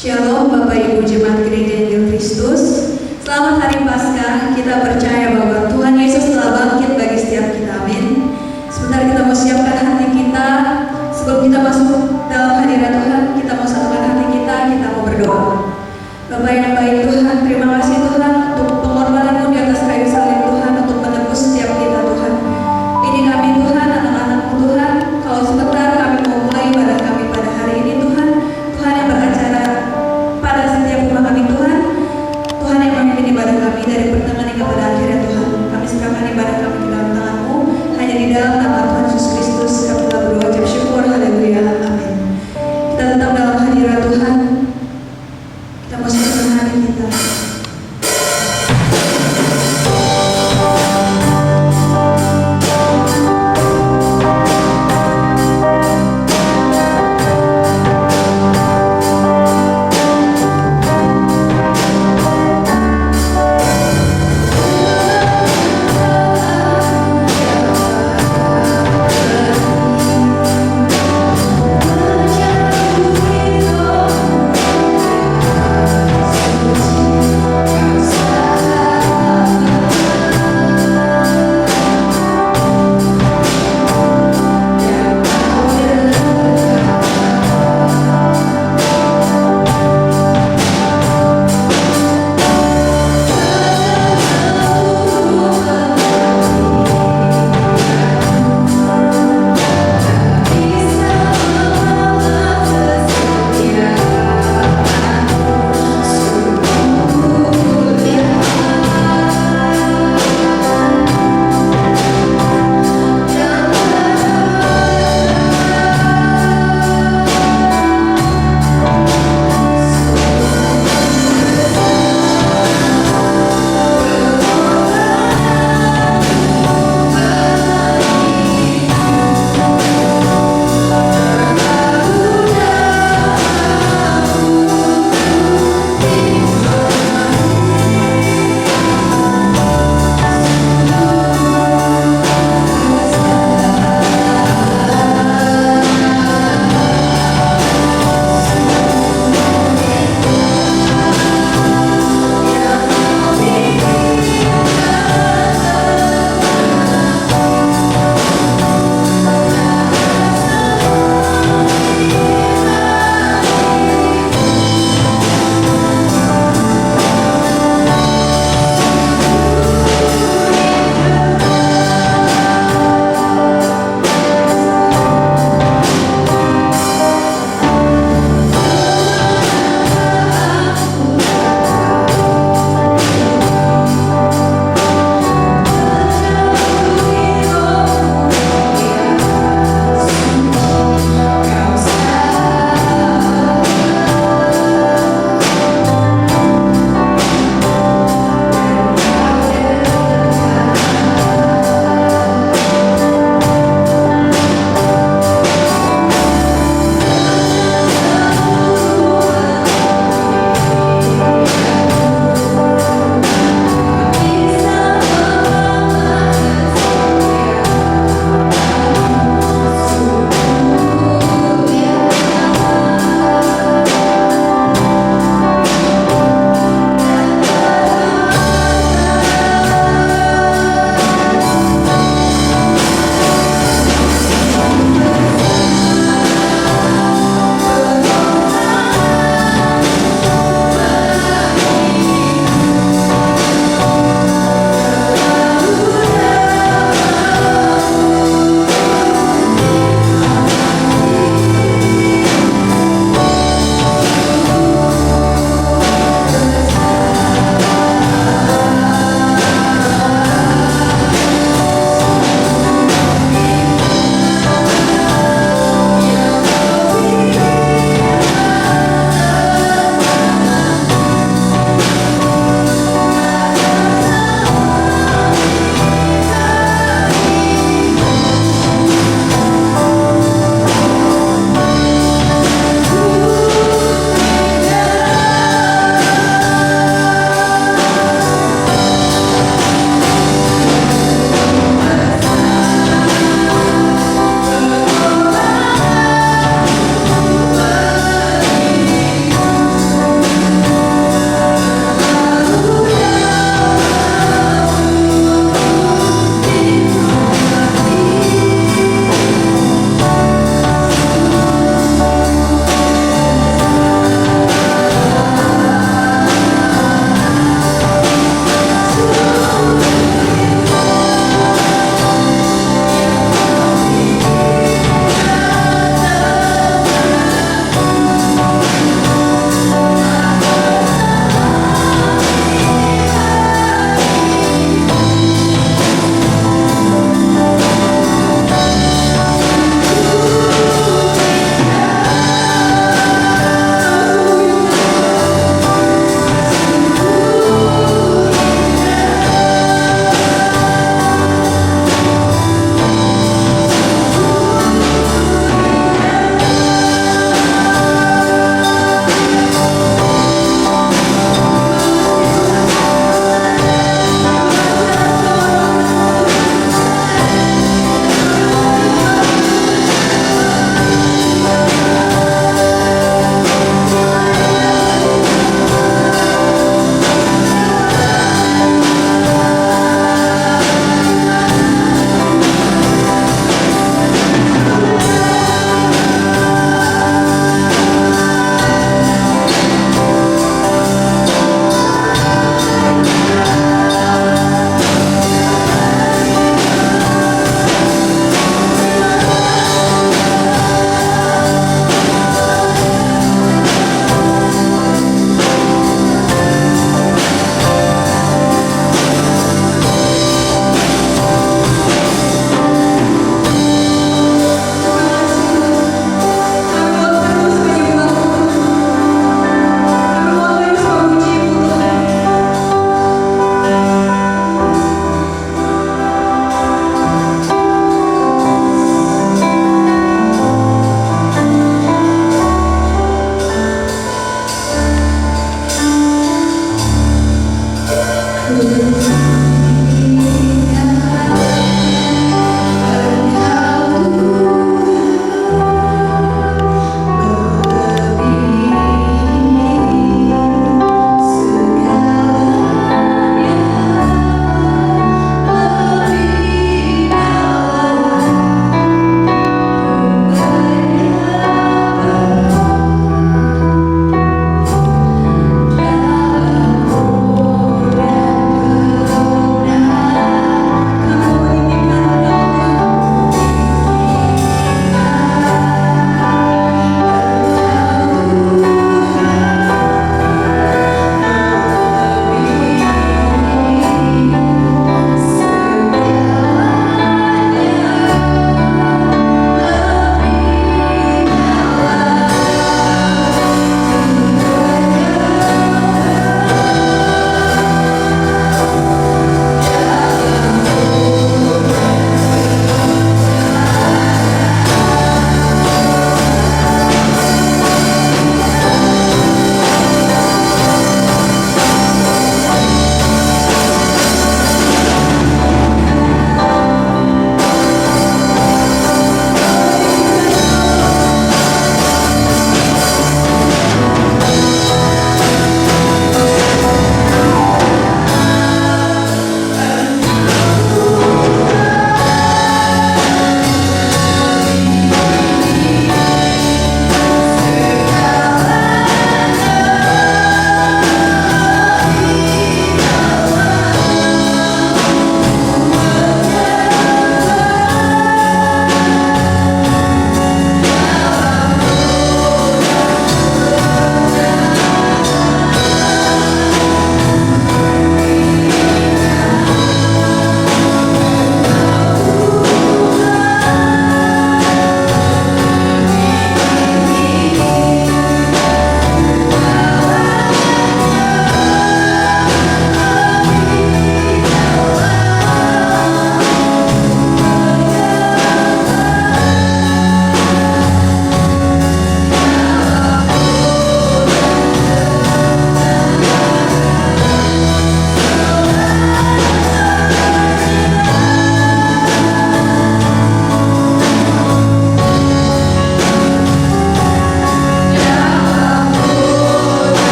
Shalom Bapak Ibu Jemaat Gereja Injil Kristus. Selamat Hari Paskah. Kita percaya bahwa Tuhan Yesus telah bangkit bagi setiap kita. Amin. Sebentar kita mau siapkan hati kita. Sebelum kita masuk dalam hadirat Tuhan, kita mau satukan hati kita mau berdoa. Bapak yang baik Tuhan, terima kasih Tuhan untuk pengorbanan-Mu di atas kayu salib Tuhan, untuk menebus setiap kita Tuhan. Ini kami Tuhan, anak-anak-Mu Tuhan. Kalau sebentar kami mau mulai ibadah kami pada hari ini Tuhan. Tuhan yang beracara pada setiap rumah kami Tuhan. Tuhan yang memimpin ibadah kami dari pertengahan hingga pada akhirnya Tuhan. Kami serahkan ibadah kami ke dalam tangan-Mu. Hanya di dalam nama Tuhan Yesus Kristus kami telah berdoa ucap syukur. Haleluya. Amin. Kita tetap dalam hadirat Tuhan. Kita mau serahkan hati kita. Jauh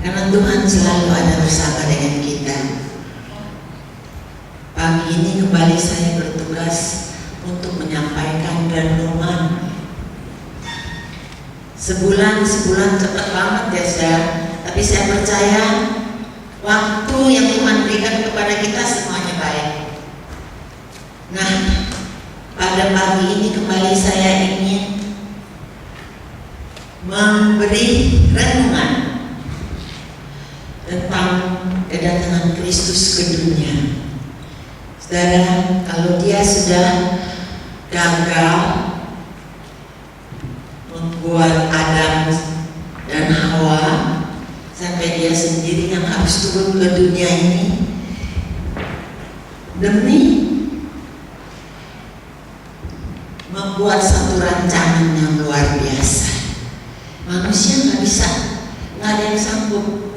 Karena Tuhan selalu ada bersama dengan kita. Pagi ini kembali saya bertugas untuk menyampaikan renungan. Sebulan cepat banget ya saudara. Tapi saya percaya waktu yang Tuhan berikan kepada kita semuanya baik. Nah, pada pagi ini kembali saya ingin memberi renungan tentang kedatangan Kristus ke dunia. Saudara, kalau dia sudah gagal membuat Adam dan Hawa, sampai dia sendiri yang harus turun ke dunia ini demi membuat satu rancangan yang luar biasa. Manusia nggak bisa, nggak ada yang sanggup.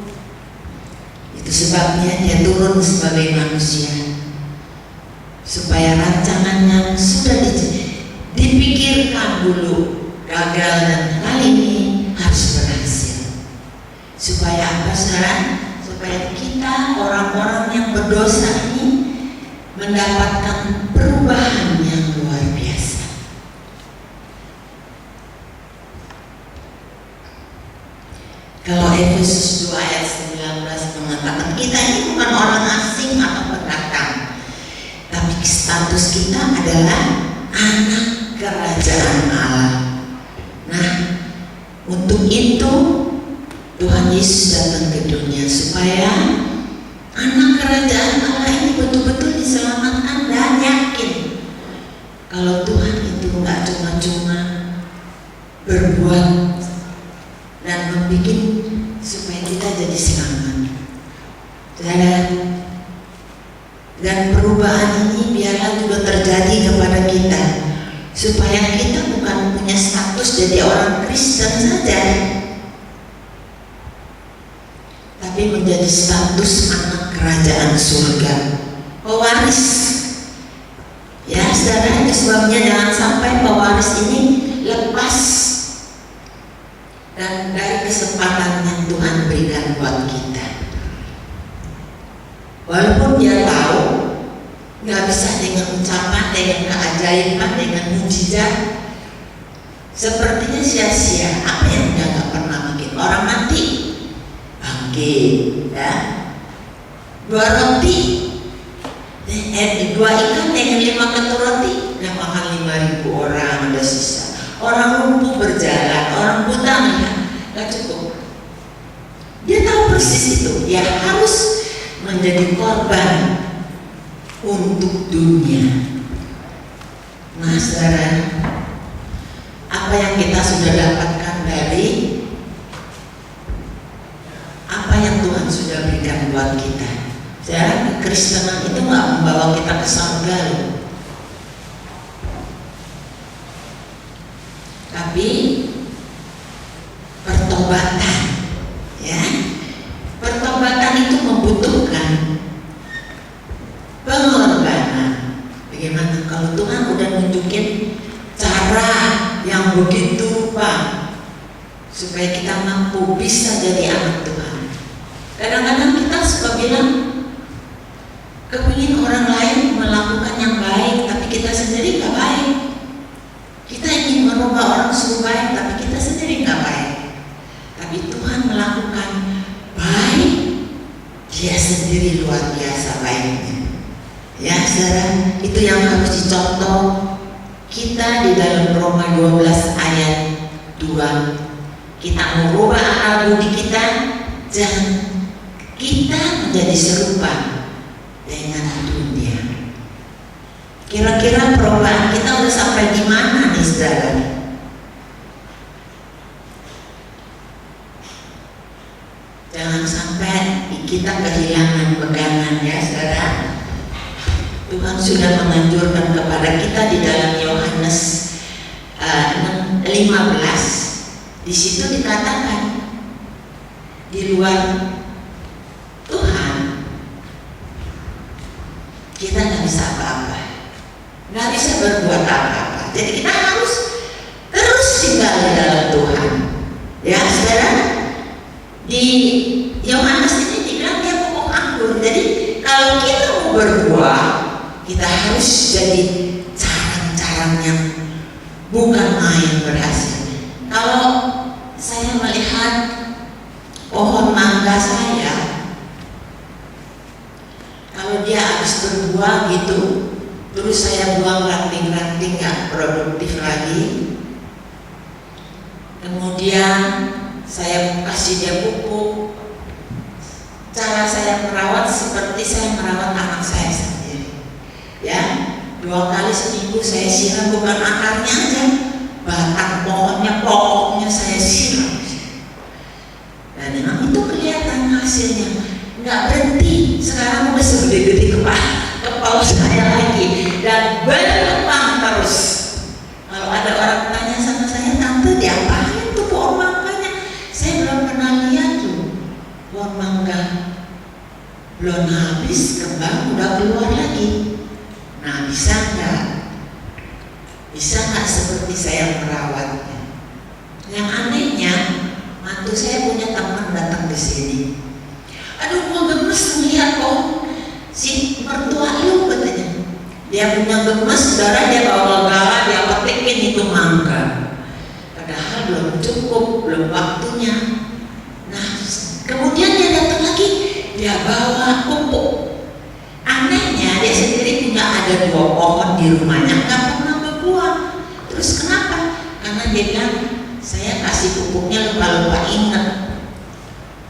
Itu sebabnya dia turun sebagai manusia, supaya rancangan yang sudah dipikirkan dulu gagal dan kali ini harus berhasil. Supaya apa saudara? Supaya kita orang-orang yang berdosa ini mendapatkan perubahan yang luar biasa. Kalau Efesus 2 ayat 19 mengatakan kita ini bukan orang asing atau pendatang, tapi status kita adalah anak kerajaan Allah. Nah, untuk itu Tuhan Yesus datang ke dunia supaya anak kerajaan Allah ini betul-betul diselamatkan dan yakin kalau Tuhan itu nggak cuma-cuma berbuat dan membuat supaya kita jadi selamat. Dan perubahan ini biarlah juga terjadi kepada kita, supaya kita bukan punya status jadi orang Kristen saja, tapi menjadi status anak kerajaan surga, pewaris. Ya saudara, itu sebabnya jangan sampai pewaris ini lepas dan dari kesempatan yang Tuhan berikan buat kita. Walaupun dia tahu nggak bisa dengan ucapan, dengan keajaiban, dengan mujizat, sepertinya sia-sia. Apa yang dia nggak pernah bikin? Orang mati bangkit, ya. 2 roti, 2 ikan dengan 5 ketur roti, yang makan 5.000 orang, ada sisa. Orang lumpuh berjalan, orang buta melihat, nggak cukup. Dia tahu persis itu, dia harus menjadi korban untuk dunia. Nah saudara, apa yang kita sudah dapatkan dari apa yang Tuhan sudah berikan buat kita? Saudara, kekristenan itu nggak membawa kita ke surga loh. Tapi pertobatan, ya, pertobatan itu membutuhkan pengorbanan. Bagaimana kalau Tuhan udah nunjukin cara yang begitu rupa supaya kita mampu bisa jadi anak Tuhan? Kadang-kadang kita suka bilang kepingin orang lain melakukan yang baik, tapi kita sendiri nggak baik. Kita ingin merubah orang suruh baik, tapi kita sendiri nggak baik. Tapi Tuhan melakukan baik, dia sendiri luar biasa baiknya. Ya saudara, itu yang harus dicontoh kita di dalam Roma 12 ayat 2. Kita merubah akal budi kita dan kita menjadi serupa dengan dunia. Kira-kira perubahan kita udah sampai di mana nih saudara? Jangan sampai kita kehilangan pegangan ya saudara. Tuhan sudah menganjurkan kepada kita di dalam Yohanes 15. Di situ dikatakan di luar Tuhan kita nggak bisa apa-apa, nggak bisa berbuat apa-apa. Jadi kita harus terus tinggal di dalam Tuhan. Ya saudara, di Yohanes ini dibilang dia pokok anggur. Jadi kalau kita mau berbuah, kita harus jadi carang-carang yang bukan main berhasil. Kalau saya melihat pohon mangga saya, kalau dia habis berbuah gitu, terus saya buang ranting-ranting yang produktif lagi, kemudian saya kasih dia pupuk. Cara saya merawat seperti saya merawat anak saya sendiri. Ya, 2 kali seminggu saya siram, bukan akarnya aja, batang pohonnya, pokoknya saya siram. Dan memang itu kelihatan hasilnya. Nggak berhenti. Sekarang udah segede-gede kepala saya lagi dan berkembang terus. Kalau ada orang tanya sama saya, tante diapain tuh pohon mangganya? Saya belum pernah lihat tuh pohon mangga, belum habis kembang udah keluar lagi. Nah, bisa nggak seperti saya merawatnya? Yang anehnya, mantu saya punya teman datang ke sini. Aduh, gua gemes melihat si mertua lu, katanya. Dia punya gemes, saudara, dia bawa gala, dia petikin itu mangga. Padahal belum cukup, belum waktunya. Nah, kemudian dia datang lagi, dia bawa pupuk. Anehnya, dia sendiri punya ada 2 pohon di rumahnya, nggak pernah berbuah. Terus kenapa? Karena dia bilang, saya kasih pupuknya lupa-lupa ingat.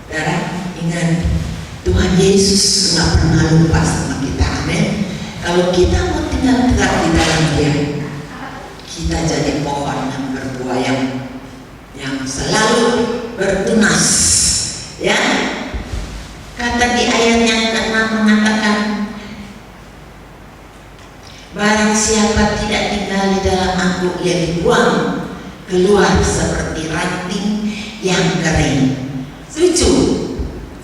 Saudara, ingat, Tuhan Yesus nggak pernah lupa sama kita, amin. Kalau kita mau tinggal tetap di dalam Dia, kita jadi pohon yang berbuah yang selalu bertunas. Ya, kata di ayat yang ke-6 mengatakan, barang siapa tidak tinggal di dalam Aku, ia dibuang keluar seperti ranting yang kering. Setuju?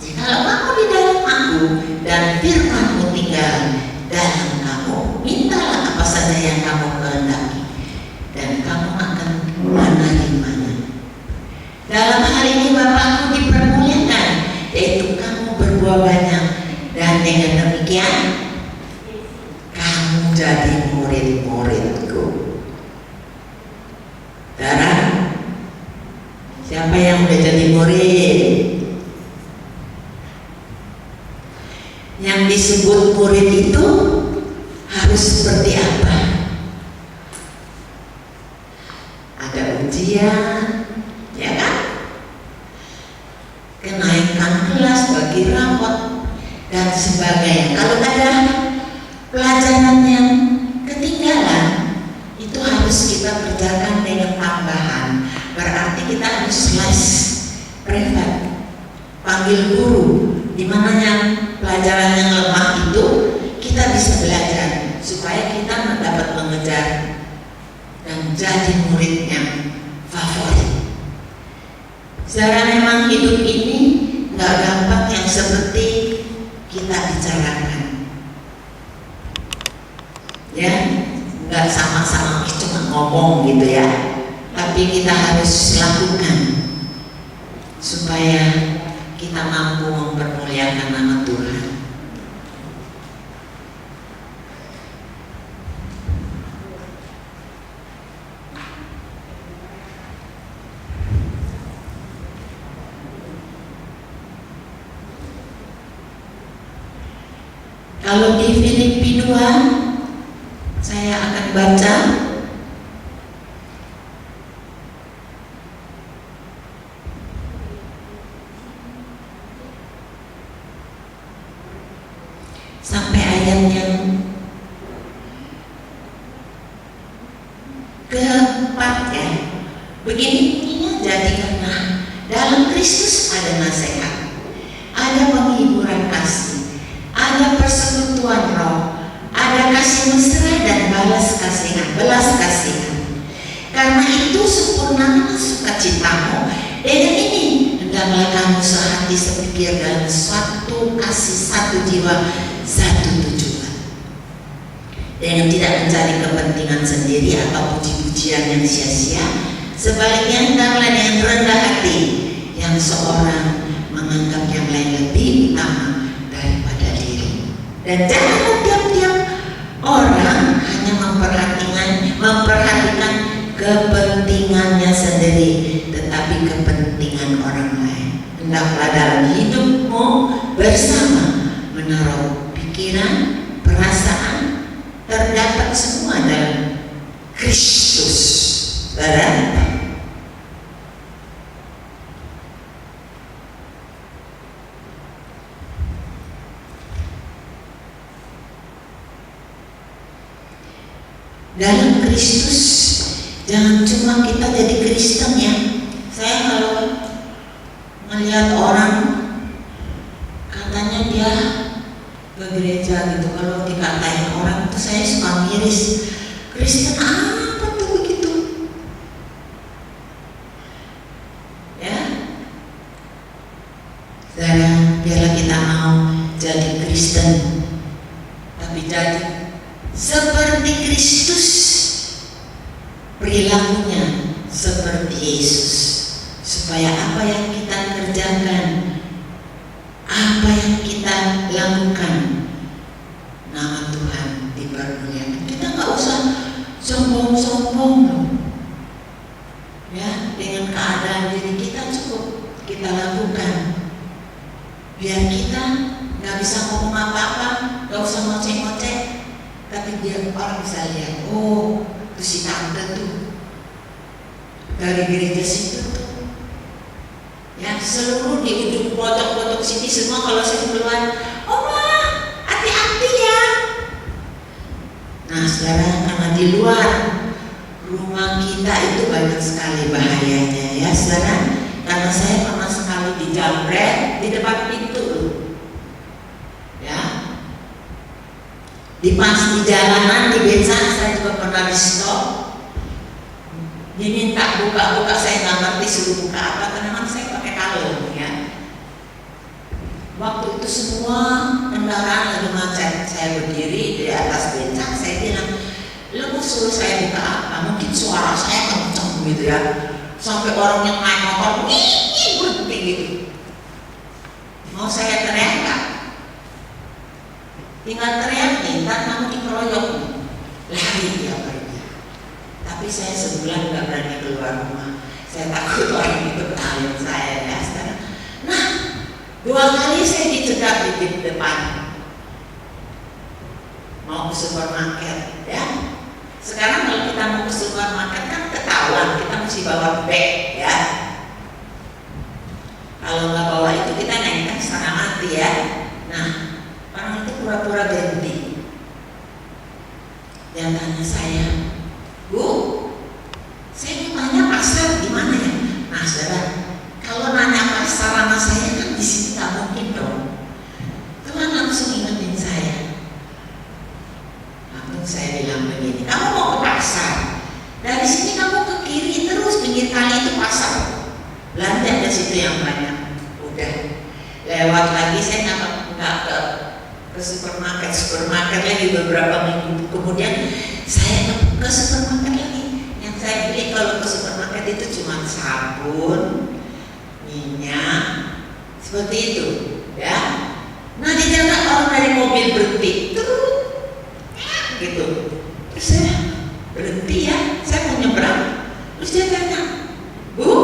Jikalau kamu di dalam Aku dan firman-Ku tinggal dalam kamu, mintalah apa saja yang kamu kehendaki, dan kamu akan menerimanya. Dalam hal ini Bapa-Ku dipermuliakan, yaitu kamu berbuah banyak, dan dengan demikian kamu jadi murid-murid-Ku. Saudara, siapa yang udah jadi murid? Yang disebut murid itu harus seperti apa? Ada ujian, ya kan? Kenaikan kelas, bagi rapot, dan sebagainya. Kalau ada pelajaran yang ketinggalan, itu harus kita kerjakan dengan tambahan. Berarti kita harus les privat, panggil guru, di mananya pelajaran yang lemah itu kita bisa belajar supaya kita dapat mengejar dan jadi murid yang favorit. Saudara, memang hidup ini nggak gampang yang seperti kita bicarakan, ya, nggak sama-sama cuma ngomong gitu ya, tapi kita harus lakukan supaya kita mampu mempermuliakan nama Tuhan. Kalau di Filipi 2, saya akan baca sampai ayat yang ke-4 ya. Begini bunyinya, jadi karena dalam Kristus ada nasihat, ada penghiburan kasih, ada persekutuan roh, ada kasih mesra dan belas kasihan. Karena itu sempurnakanlah sukacitamu. Dengan ini hendaklah kamu sehati sepikir dalam suatu kasih, satu jiwa, satu tujuan. Dan tidak mencari kepentingan sendiri atau puji-pujian yang sia-sia. Sebaliknya hendaklah dengan rendah hati yang seorang menganggap yang lain lebih utama daripada diri. Dan jangan tiap-tiap orang hanya memperhatikan kepentingannya sendiri, tetapi kepentingan orang lain. Hendaklah dalam hidupmu bersama menaruh pikiran, perasaan, terdapat semua dalam Kristus. Saudara, dalam Kristus, jangan cuma kita jadi Kristen ya. Saya kalau melihat orang katanya dia ke gereja gitu, kalau dikatain orang itu saya suka miris. Kristen apa tuh begitu? Ya, saudara, biarlah kita mau jadi Kristen, tapi jadi seperti Kristus, perilakunya seperti Yesus, supaya apa yang kita kerjakan, apa yang kita lakukan, nama Tuhan dipermuliakan. Kita nggak usah sombong-sombong loh. Ya, dengan keadaan diri kita cukup kita lakukan. Biar kita nggak bisa ngomong apa-apa, nggak usah ngoceh-ngoceh, tapi dia orang bisa lihat, oh itu si tante tuh dari gereja situ tuh. Ya, seluruh di ujung pojok-pojok sini semua kalau saya keluar, oma hati-hati ya. Nah saudara, karena di luar rumah kita itu banyak sekali bahayanya ya saudara. Karena saya pernah sekali dijamret di depan pintu, ya, di jalanan di beca saya juga pernah di stop, diminta buka-buka, saya nggak ngerti suruh buka apa, karena kan saya pakai kalung ya. Waktu itu semua kendaraan lagi macet, saya berdiri di atas beca, saya bilang, lu mau suruh saya buka apa? Mungkin suara saya kenceng gitu ya, sampai orang yang naik motor berhenti gitu. Mau saya teriak nggak? Tinggal teriak nih, ntar kamu dikeroyok nih, lari dia pergi. Tapi saya sebulan nggak berani keluar rumah, saya takut orang itu kenalin saya ya. Nah, 2 kali saya dicegat di depan, mau ke supermarket ya. Sekarang kalau kita mau ke supermarket kan ketahuan, kita mesti bawa bag ya. Kalau nggak bawa itu kita naikkan setengah mati ya. Nah, orang itu pura-pura berhenti. Dia tanya saya, Bu, saya mau tanya pasar di mana ya? Nah, saudara, kalau nanya pasar sama saya kan di sini nggak mungkin dong. Tuhan langsung ingetin saya. Lalu saya bilang begini, kamu mau ke pasar? Dari sini kamu ke kiri terus, pinggir kali itu pasar. Belanja di situ yang banyak. Udah lewat lagi, saya nggak ke supermarket lagi. Beberapa minggu kemudian saya ke supermarket lagi. Yang saya beli kalau ke supermarket itu cuma sabun, minyak, seperti itu ya. Nah di jalan orang dari mobil berhenti tuh gitu, terus saya berhenti ya, saya mau nyebrang, terus dia tanya, Bu,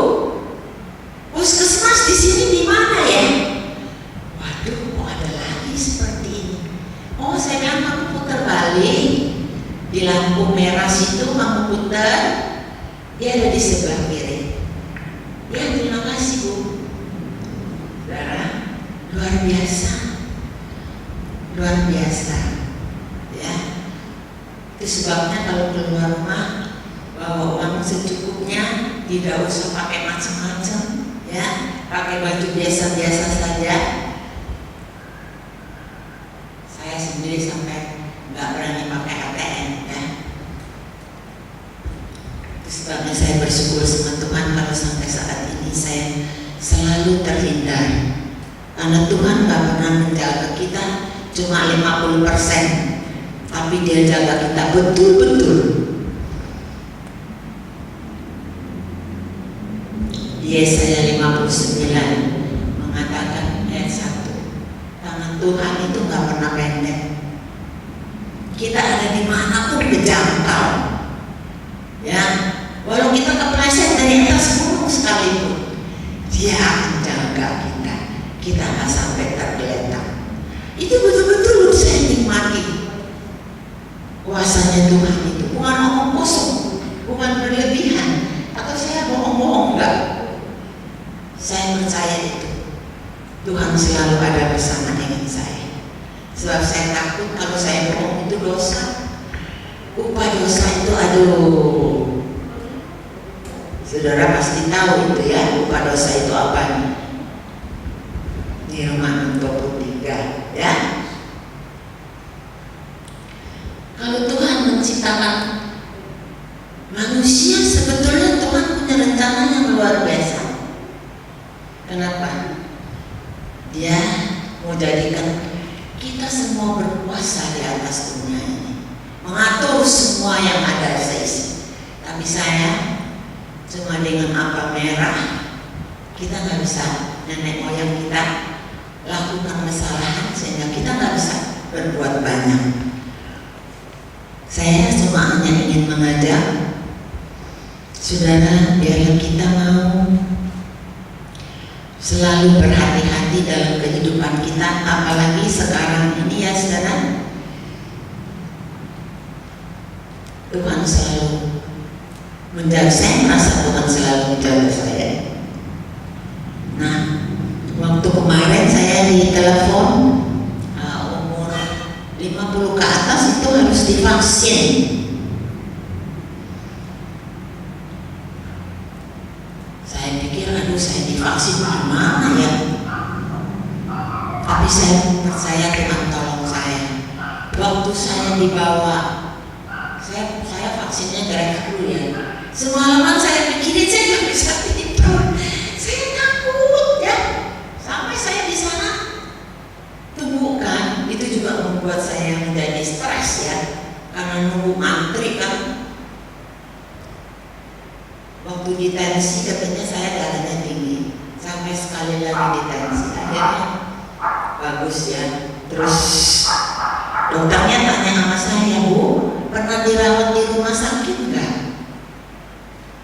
puskesmas di sini di mana ya? Waduh, kok ada lagi seperti ini? Oh, saya bilang kamu putar balik di lampu merah situ, kamu putar, dia ada di sebelah kiri. Ya, terima kasih Bu. Saudara, luar biasa, luar biasa, ya. Itu sebabnya kalau keluar rumah bawa uang secukupnya, tidak usah pakai macam-macam, ya, pakai baju biasa-biasa saja. Saya sendiri sampai nggak berani pakai ATM, ya. Itu sebabnya saya bersyukur sama Tuhan kalau sampai saat ini saya selalu terhindar, karena Tuhan nggak pernah menjaga kita cuma 50%. Tapi dia jaga kita betul-betul. Yesaya 59 mengatakan Tangan Tuhan itu nggak pernah pendek. Kita ada di manapun kejangkau. Ya, walau kita kepleset dari atas gunung sekalipun, Dia akan jaga kita. Kita nggak sampai tergeletak. Itu betul-betul saya nikmati kuasanya Tuhan itu. Bukan omong kosong, bukan berlebihan, atau saya bohong-bohong, enggak. Saya percaya itu. Tuhan selalu ada bersama dengan saya. Sebab saya takut kalau saya bohong itu dosa. Upah dosa itu, aduh, saudara pasti tahu itu ya, upah dosa itu apa? Di Roma 23 ya. Kalau Tuhan menciptakan manusia, sebetulnya Tuhan punya rencana yang luar biasa. Kenapa? Dia mau jadikan kita semua berkuasa di atas dunia ini, mengatur semua yang ada seisi. Tapi saya cuma dengan apa merah, kita nggak bisa. Nenek moyang kita lakukan kesalahan sehingga kita nggak bisa berbuat banyak. Saya cuma hanya ingin mengajak saudara, biarlah kita mau selalu berhati-hati dalam kehidupan kita, apalagi sekarang ini ya saudara. Tuhan selalu menjaga, saya merasa Tuhan selalu menjaga saya. Nah, waktu kemarin saya ditelepon, umur 50 ke atas itu harus divaksin. Saya pikir, aduh, saya divaksin gimana ya? Tapi saya percaya Tuhan tolong saya. Waktu saya dibawa, saya vaksinnya drive-thru ya. Semalaman saya pikirin saya nggak bisa tidur. Saya takut ya. Sampai saya di sana tunggu kan, itu juga membuat saya menjadi stres ya. Karena nunggu antri kan. Waktu ditensi katanya saya darahnya tinggi. Sampai sekali lagi ditensi, akhirnya bagus ya. Terus dokternya tanya sama saya, Bu, pernah dirawat di rumah sakit nggak?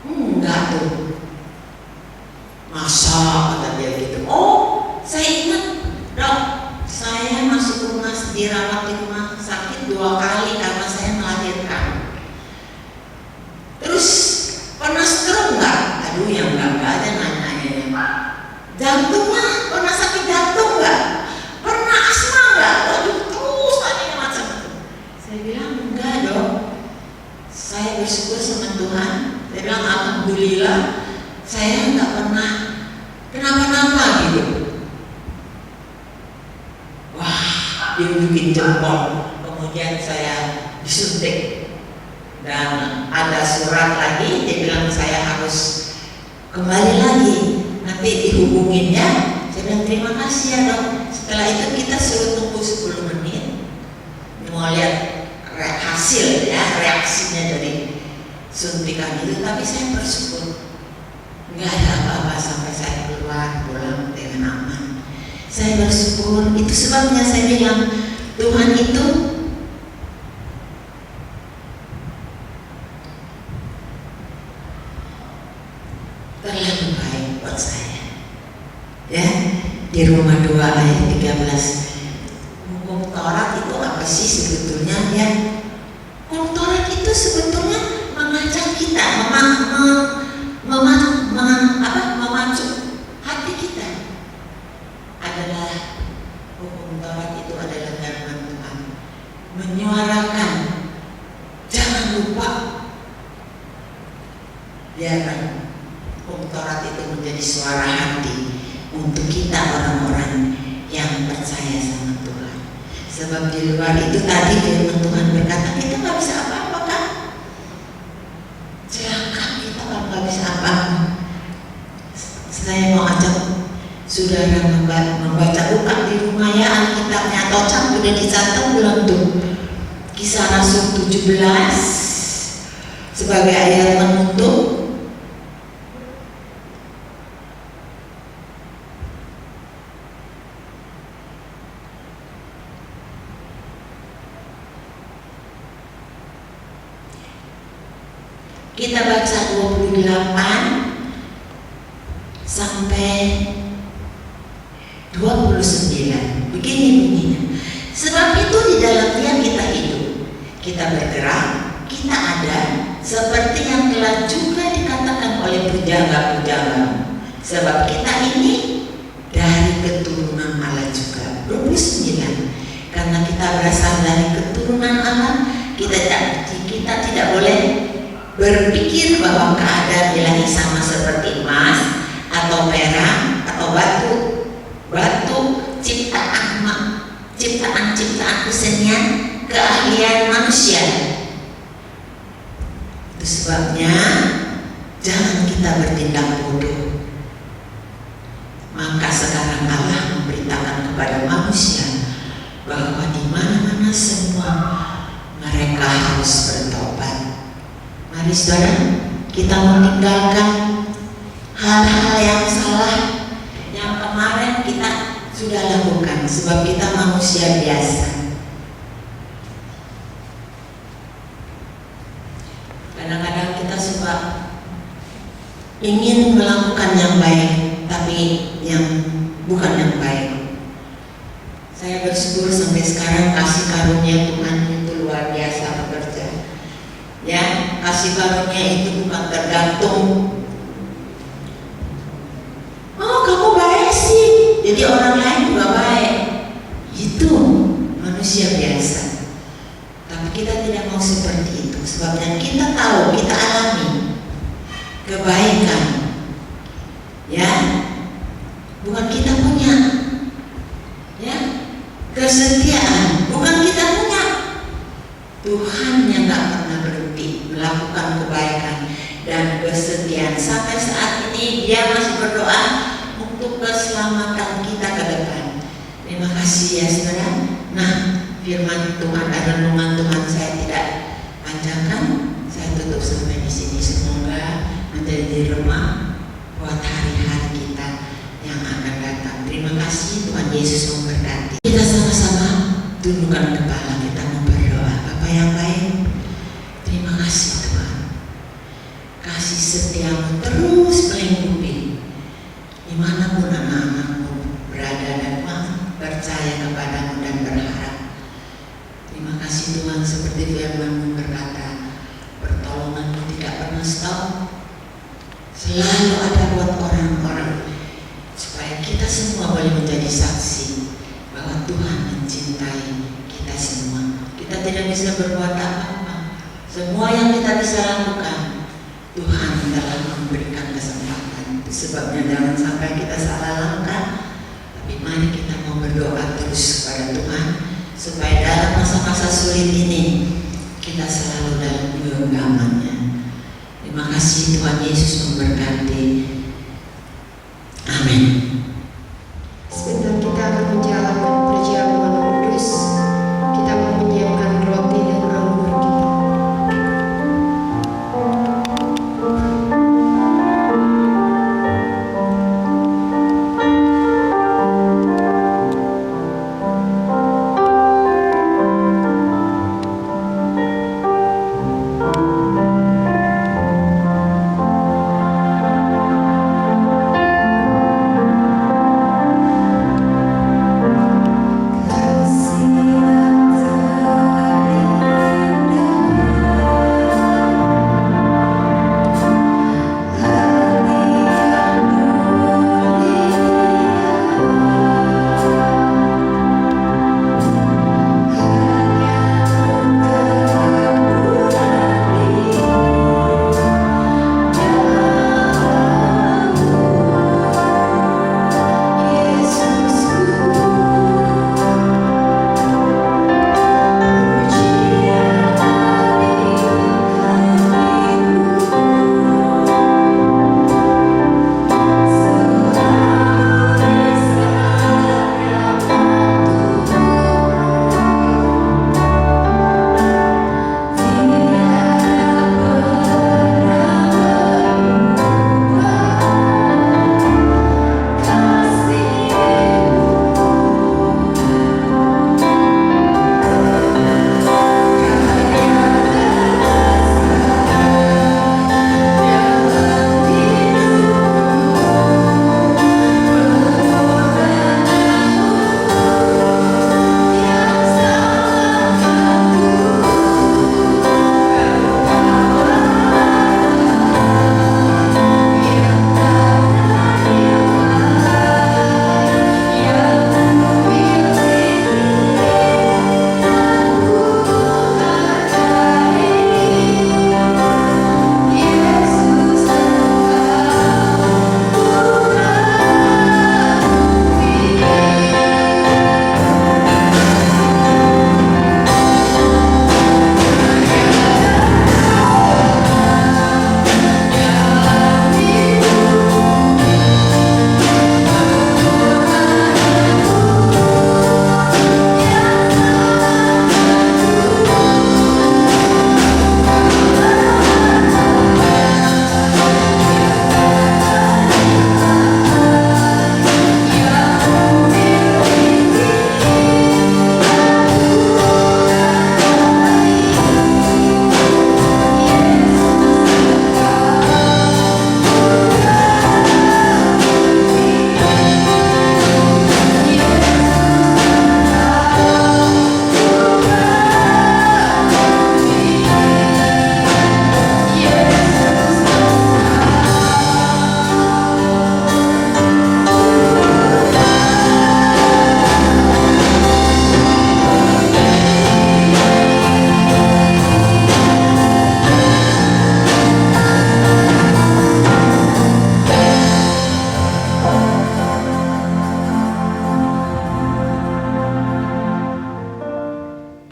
Enggak tuh. Masa, kata dia gitu. Oh, saya ingat, Dok, saya masuk rumah, dirawat di rumah sakit 2 kali karena saya melahirkan. Terus pernah stroke nggak? Aduh, yang nggak ada nanya-nanya. Jantung mah, pernah sakit jantung nggak? Pernah asma nggak? Waduh, terus tanya macam itu. Saya bilang enggak, Dok. Saya bersyukur sama Tuhan. Saya bilang alhamdulillah, saya nggak pernah kenapa-napa gitu. Wah, dia bikin jempol. Kemudian saya disuntik dan ada surat lagi. Dia bilang saya harus kembali lagi, nanti dihubungin ya. Saya bilang terima kasih ya, Dok. Setelah itu kita suruh tunggu 10 menit mau lihat hasil ya, reaksinya dari suntikan itu. Tapi saya bersyukur nggak ada apa-apa sampai saya keluar pulang dengan aman. Saya bersyukur, itu sebabnya saya bilang Tuhan itu terlalu baik buat saya ya. Di Roma 2 ayat 13, hukum Taurat itu apa sih sebetulnya ya? Hukum Taurat itu sebetulnya mengajak kita memacu hati kita. Adalah hukum Taurat itu adalah firman Tuhan, menyuarakan, jangan lupa. Biarkan hukum Taurat itu menjadi suara hati untuk kita orang-orang yang percaya sama Tuhan. Sebab di luar itu tadi firman Tuhan berkata kita nggak bisa apa-apa kan? Celaka kita kalau nggak bisa apa-apa. Saya mau ajak saudara membaca ulang di rumah ya Alkitabnya, atau udah dicatat belum tuh? Kisah Rasul 17 sebagai ayat penutup. Kita baca 28 sampai 29. Begini bunyinya. Sebab itu di dalam Dia kita hidup, kita bergerak, kita ada, seperti yang telah juga dikatakan oleh pujangga-pujangga. Sebab kita ini dari keturunan Allah juga. 29. Karena kita berasal dari keturunan Allah, kita tidak boleh berpikir bahwa keadaan ilahi sama seperti emas atau perak atau batu ciptaan kesenian, keahlian manusia. Itu sebabnya jangan kita bertindak bodoh. Maka sekarang Allah memberitakan kepada manusia bahwa di mana-mana semua mereka harus bertobat. Mari saudara, kita meninggalkan hal-hal yang salah yang kemarin kita sudah lakukan, sebab kita manusia biasa. Kadang-kadang kita suka ingin melakukan yang baik, tapi yang bukan yang baik. Saya bersyukur sampai sekarang kasih karunia Tuhan itu luar biasa bekerja. Ya, kasih karunia itu bukan tergantung, oh kamu baik sih, jadi orang lain juga baik. Itu manusia biasa. Tapi kita tidak mau seperti itu, sebabnya kita tahu, kita alami kebaikan. Ya, bukan kita punya. Ya, kesetiaan bukan kita punya. Tuhan yang gak pernah berhenti melakukan kebaikan dan kesetiaan sampai saat ini. Dia masih berdoa untuk keselamatan kita ke depan. Terima kasih ya saudara. Nah, firman Tuhan dan renungan Tuhan saya tidak panjangkan. Saya tutup sampai di sini. Semoga menjadi remah buat hari-hari kita yang akan datang. Terima kasih, Tuhan Yesus memberkati. Kita sama-sama tundukkan kepala, kita berdoa. Bapa yang baik, terima kasih Tuhan. Kasih setiamu terus melingkupi dimanapun anak-anakmu berada dan percaya kepadamu dan berharap. Terima kasih Tuhan, seperti firman-Mu berkata, pertolongan-Mu tidak pernah stop. Selalu ada buat orang-orang, supaya kita semua boleh menjadi saksi bahwa Tuhan mencintai kita semua. Kita tidak bisa berbuat apa-apa. Semua yang kita bisa lakukan, Tuhan telah memberikan kesempatan. Sebabnya jangan sampai kita salah langkah. Tapi mari kita mau berdoa terus kepada Tuhan, supaya dalam masa-masa sulit ini kita selalu dalam genggamannya. Terima kasih, Tuhan Yesus memberkati. Amin. Sebentar kita akan menjalankan perjamuan kudus. Kita mau menyiapkan roti dan anggur kita.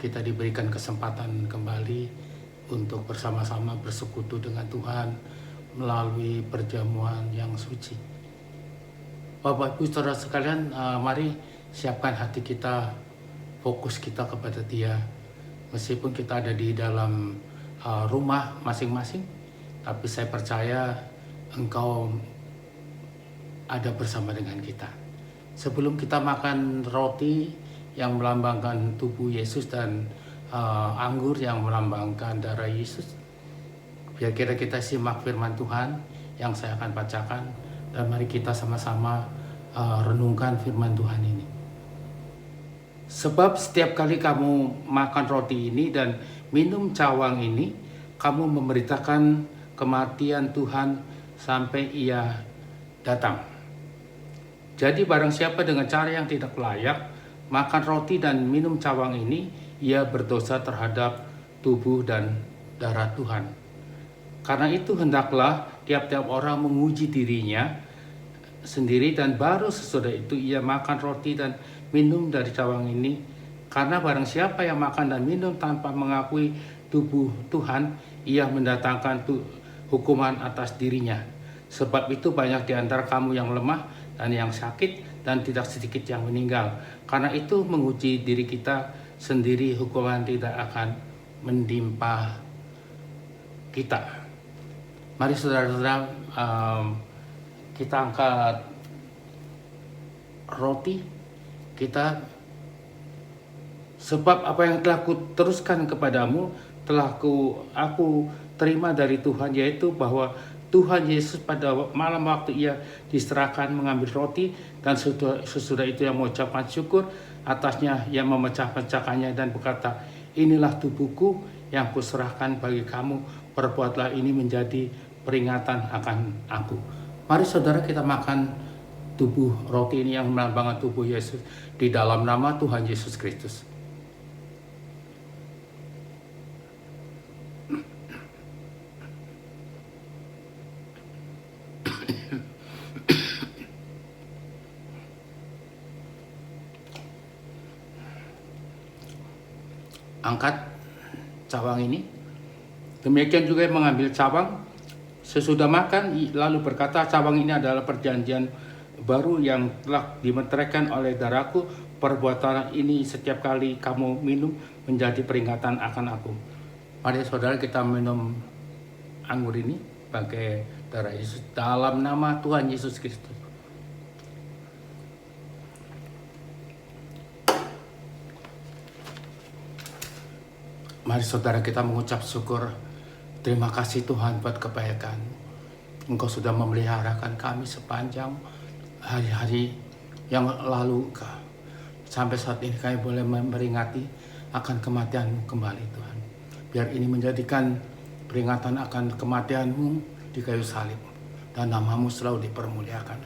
kita diberikan kesempatan kembali untuk bersama-sama bersekutu dengan Tuhan melalui perjamuan yang suci. Bapak Ibu Saudara sekalian, mari siapkan hati kita, fokus kita kepada Dia. Meskipun kita ada di dalam rumah masing-masing, tapi saya percaya Engkau ada bersama dengan kita. Sebelum kita makan roti yang melambangkan tubuh Yesus dan anggur yang melambangkan darah Yesus, biar kita simak firman Tuhan yang saya akan bacakan, dan mari kita sama-sama renungkan firman Tuhan ini. Sebab setiap kali kamu makan roti ini dan minum cawang ini, kamu memberitakan kematian Tuhan sampai Ia datang. Jadi barang siapa dengan cara yang tidak layak makan roti dan minum cawang ini, ia berdosa terhadap tubuh dan darah Tuhan. Karena itu hendaklah tiap-tiap orang menguji dirinya sendiri, dan baru sesudah itu ia makan roti dan minum dari cawang ini. Karena barang siapa yang makan dan minum tanpa mengakui tubuh Tuhan, ia mendatangkan hukuman atas dirinya. Sebab itu banyak di antara kamu yang lemah dan yang sakit, dan tidak sedikit yang meninggal. Karena itu menguji diri kita sendiri, hukuman tidak akan menimpa kita. Mari saudara-saudara, kita angkat roti kita. Sebab apa yang telah kuteruskan kepadamu telah aku terima dari Tuhan, yaitu bahwa Tuhan Yesus pada malam waktu Ia diserahkan mengambil roti, dan sesudah itu Ia mengucapkan syukur atasnya, Ia memecah-pecahkannya dan berkata, inilah tubuhku yang kuserahkan bagi kamu, perbuatlah ini menjadi peringatan akan aku. Mari saudara kita makan tubuh roti ini yang melambangkan tubuh Yesus di dalam nama Tuhan Yesus Kristus. Angkat cawang ini. Demikian juga mengambil cawang sesudah makan, lalu berkata, cawang ini adalah perjanjian baru yang telah dimeteraikan oleh darahku. Perbuatan ini setiap kali kamu minum menjadi peringatan akan aku. Mari saudara kita minum anggur ini pakai darah Yesus dalam nama Tuhan Yesus Kristus. Mari saudara kita mengucap syukur. Terima kasih Tuhan buat kebaikan. Engkau sudah memeliharakan kami sepanjang hari-hari yang lalu. Sampai saat ini kami boleh memperingati akan kematian-Mu kembali Tuhan. Biar ini menjadikan peringatan akan kematian-Mu di kayu salib, dan nama-Mu selalu dipermuliakan.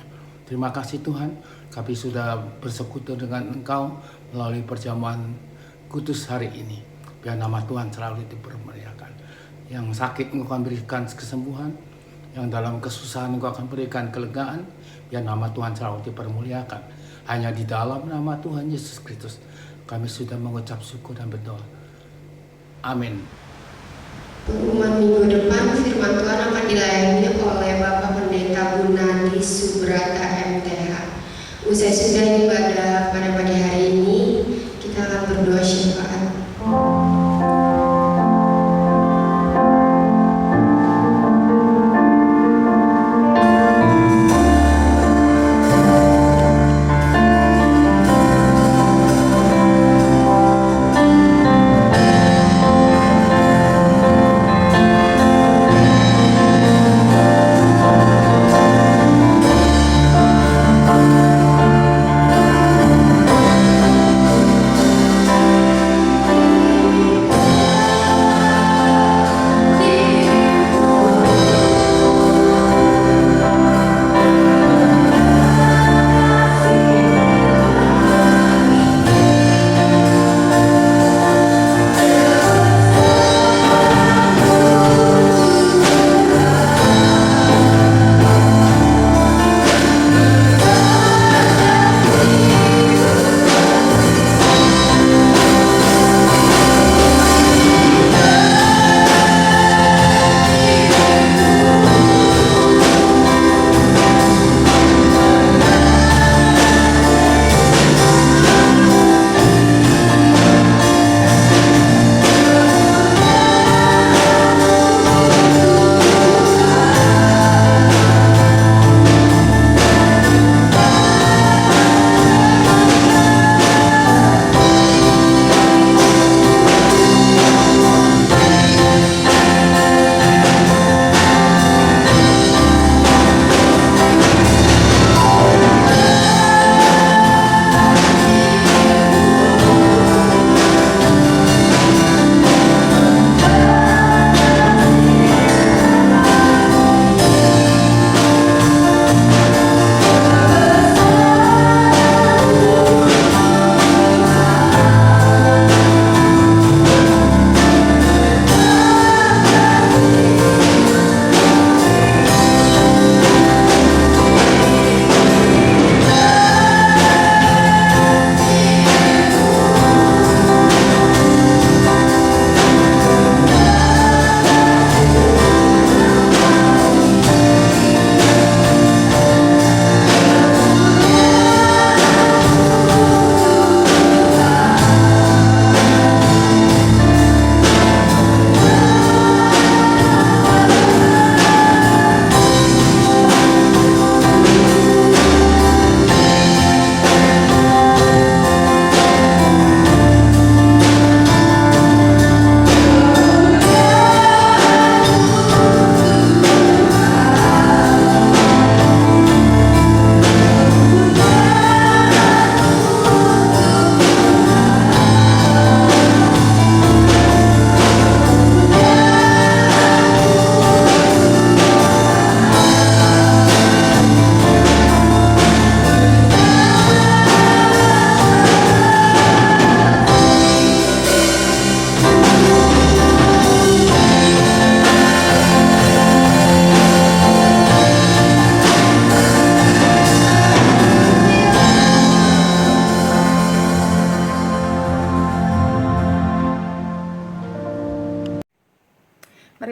Terima kasih Tuhan, kami sudah bersekutu dengan Engkau melalui perjamuan kudus hari ini. Biar nama Tuhan selalu dipermuliakan. Yang sakit Engkau akan berikan kesembuhan, yang dalam kesusahan Engkau akan berikan kelegaan. Biar nama Tuhan selalu dipermuliakan. Hanya di dalam nama Tuhan Yesus Kristus kami sudah mengucap syukur dan berdoa. Amin. Pengumuman minggu depan firman Tuhan akan dilayani oleh Bapak Pendeta Gunadi Subrata MTH. Usai sudah ibadah pada pagi hari ini, kita akan berdoa syafaat.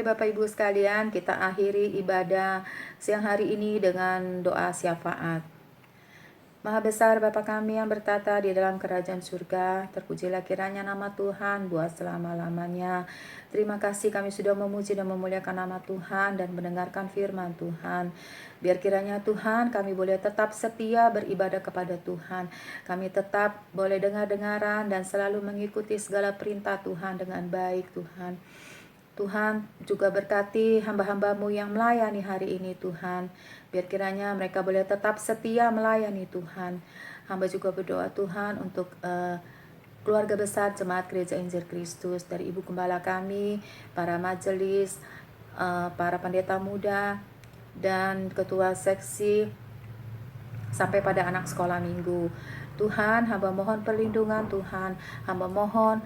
Mari Bapak Ibu sekalian, kita akhiri ibadah siang hari ini dengan doa syafaat. Maha besar Bapa kami yang bertata di dalam kerajaan surga, terpujilah kiranya nama Tuhan buat selama-lamanya. Terima kasih kami sudah memuji dan memuliakan nama Tuhan dan mendengarkan firman Tuhan. Biar kiranya Tuhan kami boleh tetap setia beribadah kepada Tuhan. Kami tetap boleh dengar-dengaran dan selalu mengikuti segala perintah Tuhan dengan baik Tuhan. Tuhan juga berkati hamba-hamba-Mu yang melayani hari ini Tuhan. Biar kiranya mereka boleh tetap setia melayani Tuhan. Hamba juga berdoa Tuhan untuk keluarga besar Jemaat Gereja Injil Kristus, dari Ibu Gembala kami, para majelis, para pendeta muda, dan ketua seksi, sampai pada anak sekolah minggu. Tuhan, hamba mohon perlindungan Tuhan, hamba mohon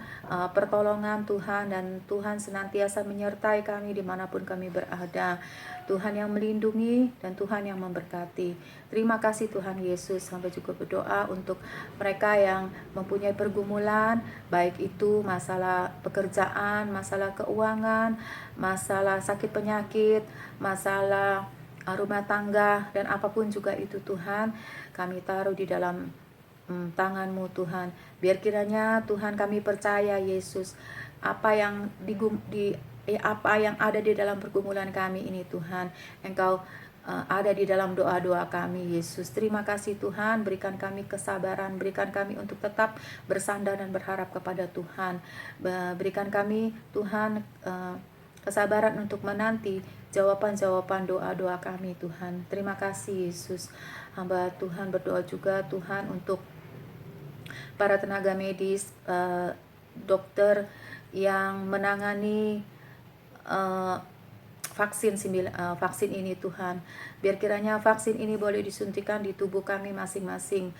pertolongan Tuhan, dan Tuhan senantiasa menyertai kami dimanapun kami berada. Tuhan yang melindungi dan Tuhan yang memberkati. Terima kasih Tuhan Yesus. Hamba juga berdoa untuk mereka yang mempunyai pergumulan, baik itu masalah pekerjaan, masalah keuangan, masalah sakit penyakit, masalah rumah tangga, dan apapun juga itu Tuhan, kami taruh di dalam tangan-Mu Tuhan. Biar kiranya Tuhan kami percaya Yesus, apa yang ada di dalam pergumulan kami ini Tuhan, Engkau ada di dalam doa-doa kami Yesus. Terima kasih Tuhan, berikan kami kesabaran, berikan kami untuk tetap bersandar dan berharap kepada Tuhan. Berikan kami Tuhan kesabaran untuk menanti jawaban-jawaban doa-doa kami Tuhan. Terima kasih Yesus. Hamba Tuhan berdoa juga Tuhan untuk para tenaga medis, dokter yang menangani vaksin ini Tuhan. Biar kiranya vaksin ini boleh disuntikan di tubuh kami masing-masing,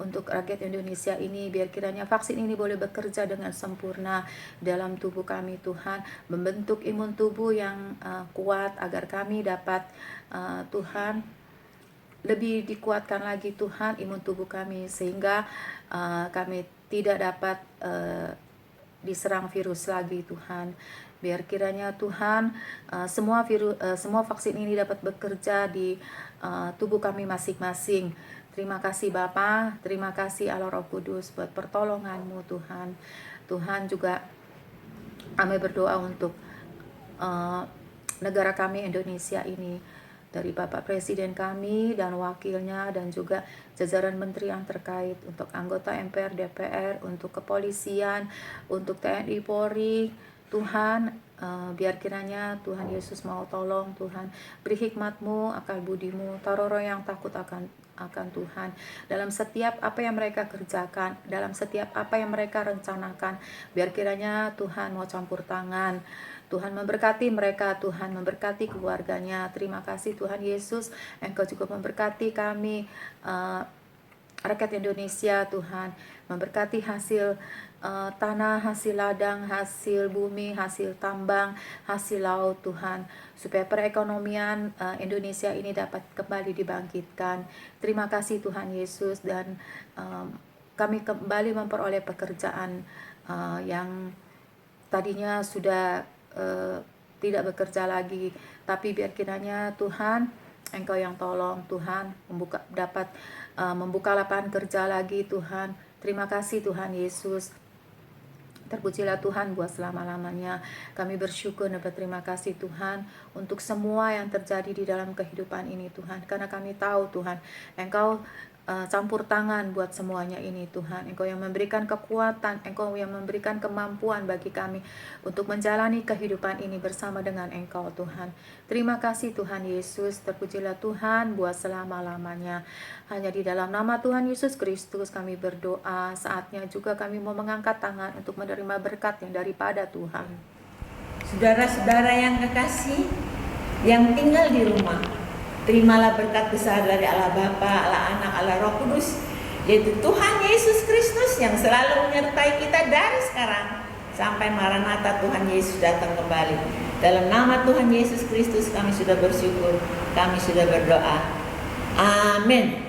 untuk rakyat Indonesia ini. Biar kiranya vaksin ini boleh bekerja dengan sempurna dalam tubuh kami Tuhan, membentuk imun tubuh yang kuat agar kami dapat Tuhan lebih dikuatkan lagi Tuhan imun tubuh kami, sehingga kami tidak dapat diserang virus lagi Tuhan. Biar kiranya Tuhan semua vaksin ini dapat bekerja di tubuh kami masing-masing. Terima kasih Bapa, terima kasih Allah Roh Kudus buat pertolongan-Mu Tuhan. Tuhan juga kami berdoa untuk negara kami Indonesia ini, dari Bapak Presiden kami dan wakilnya, dan juga jajaran menteri yang terkait, untuk anggota MPR, DPR, untuk kepolisian, untuk TNI Polri. Tuhan, biar kiranya Tuhan Yesus mau tolong Tuhan, beri hikmat-Mu, akal budi-Mu, taruh roh yang takut akan Tuhan dalam setiap apa yang mereka kerjakan, dalam setiap apa yang mereka rencanakan. Biar kiranya Tuhan mau campur tangan. Tuhan memberkati mereka, Tuhan memberkati keluarganya. Terima kasih Tuhan Yesus, Engkau juga memberkati kami rakyat Indonesia Tuhan, memberkati hasil tanah, hasil ladang, hasil bumi, hasil tambang, hasil laut Tuhan, supaya perekonomian Indonesia ini dapat kembali dibangkitkan. Terima kasih Tuhan Yesus, dan kami kembali memperoleh pekerjaan yang tadinya sudah tidak bekerja lagi, tapi biar kiranya Tuhan Engkau yang tolong Tuhan, membuka lapangan kerja lagi Tuhan. Terima kasih Tuhan Yesus. Terpujilah Tuhan buat selama-lamanya. Kami bersyukur dan berterima kasih Tuhan untuk semua yang terjadi di dalam kehidupan ini Tuhan. Karena kami tahu Tuhan, Engkau campur tangan buat semuanya ini Tuhan. Engkau yang memberikan kekuatan, Engkau yang memberikan kemampuan bagi kami untuk menjalani kehidupan ini bersama dengan Engkau Tuhan. Terima kasih Tuhan Yesus. Terpujilah Tuhan buat selama-lamanya. Hanya di dalam nama Tuhan Yesus Kristus kami berdoa. Saatnya juga kami mau mengangkat tangan untuk menerima berkat yang daripada Tuhan. Saudara-saudara yang kekasih, yang tinggal di rumah, terimalah berkat besar dari Allah Bapa, Allah Anak, Allah Roh Kudus, yaitu Tuhan Yesus Kristus yang selalu menyertai kita dari sekarang sampai Maranatha Tuhan Yesus datang kembali. Dalam nama Tuhan Yesus Kristus kami sudah bersyukur, kami sudah berdoa. Amin.